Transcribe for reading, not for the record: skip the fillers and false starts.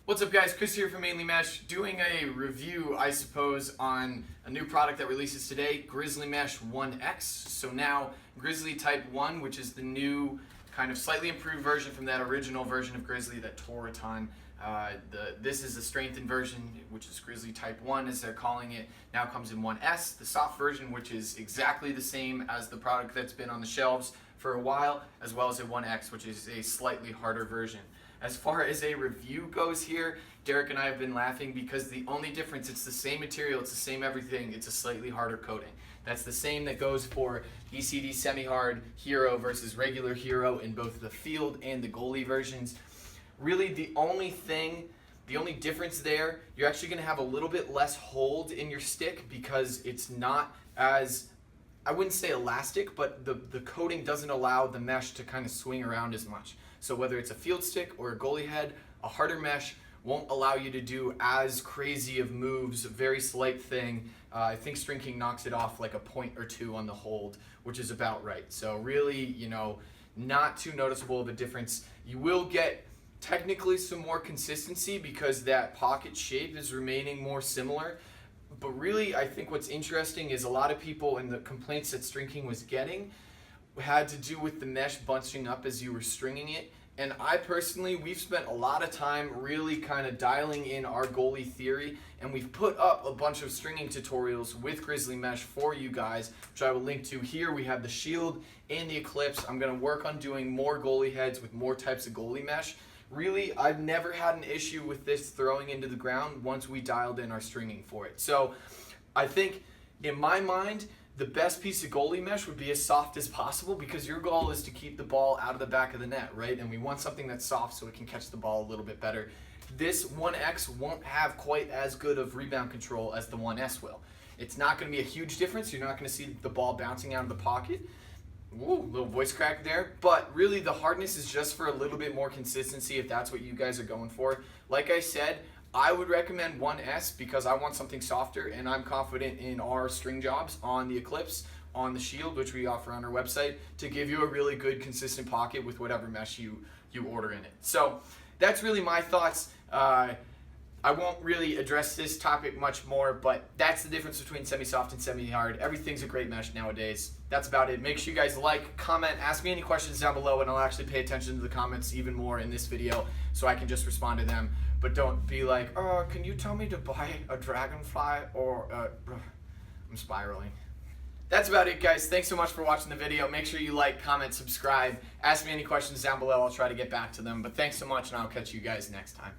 What's up guys, Chris here from Mainely Mesh, doing a review, I suppose, on a new product that releases today, Grizzly Mesh 1X. So now Grizzly Type 1, which is the new kind of slightly improved version from that original version of Grizzly that tore a ton. This is the strengthened version, which is Grizzly Type 1 as they're calling it, now comes in 1S. The soft version, which is exactly the same as the product that's been on the shelves for a while, as well as a 1X, which is a slightly harder version. As far as a review goes here, Derek and I have been laughing because the only difference, it's the same material, it's the same everything, it's a slightly harder coating. That's the same that goes for ECD semi-hard Hero versus regular Hero in both the field and the goalie versions. Really the only difference there, you're actually going to have a little bit less hold in your stick because it's not as, I wouldn't say elastic, but the coating doesn't allow the mesh to kind of swing around as much. So whether it's a field stick or a goalie head, a harder mesh won't allow you to do as crazy of moves, a very slight thing. I think StringKing knocks it off like a point or two on the hold, which is about right. So really, you know, not too noticeable of a difference. You will get technically some more consistency because that pocket shape is remaining more similar. But really, I think what's interesting is a lot of people and the complaints that StringKing was getting had to do with the mesh bunching up as you were stringing it. And I personally, we've spent a lot of time really kind of dialing in our goalie theory, and we've put up a bunch of stringing tutorials with Grizzly Mesh for you guys, which I will link to here. We have the Shield and the Eclipse. I'm going to work on doing more goalie heads with more types of goalie mesh. Really, I've never had an issue with this throwing into the ground once we dialed in our stringing for it. So I think, in my mind, the best piece of goalie mesh would be as soft as possible because your goal is to keep the ball out of the back of the net, right? And we want something that's soft so it can catch the ball a little bit better. This 1X won't have quite as good of rebound control as the 1S will. It's not going to be a huge difference. You're not going to see the ball bouncing out of the pocket. Ooh, little voice crack there. But really the hardness is just for a little bit more consistency if that's what you guys are going for. Like I said, I would recommend 1S because I want something softer, and I'm confident in our string jobs on the Eclipse, on the Shield, which we offer on our website, to give you a really good consistent pocket with whatever mesh you order in it. So that's really my thoughts. I won't really address this topic much more, but that's the difference between semi-soft and semi-hard. Everything's a great mesh nowadays. That's about it. Make sure you guys like, comment, ask me any questions down below, and I'll actually pay attention to the comments even more in this video so I can just respond to them. But don't be like, oh, can you tell me to buy a dragonfly or I'm spiraling. That's about it, guys. Thanks so much for watching the video. Make sure you like, comment, subscribe. Ask me any questions down below. I'll try to get back to them. But thanks so much, and I'll catch you guys next time.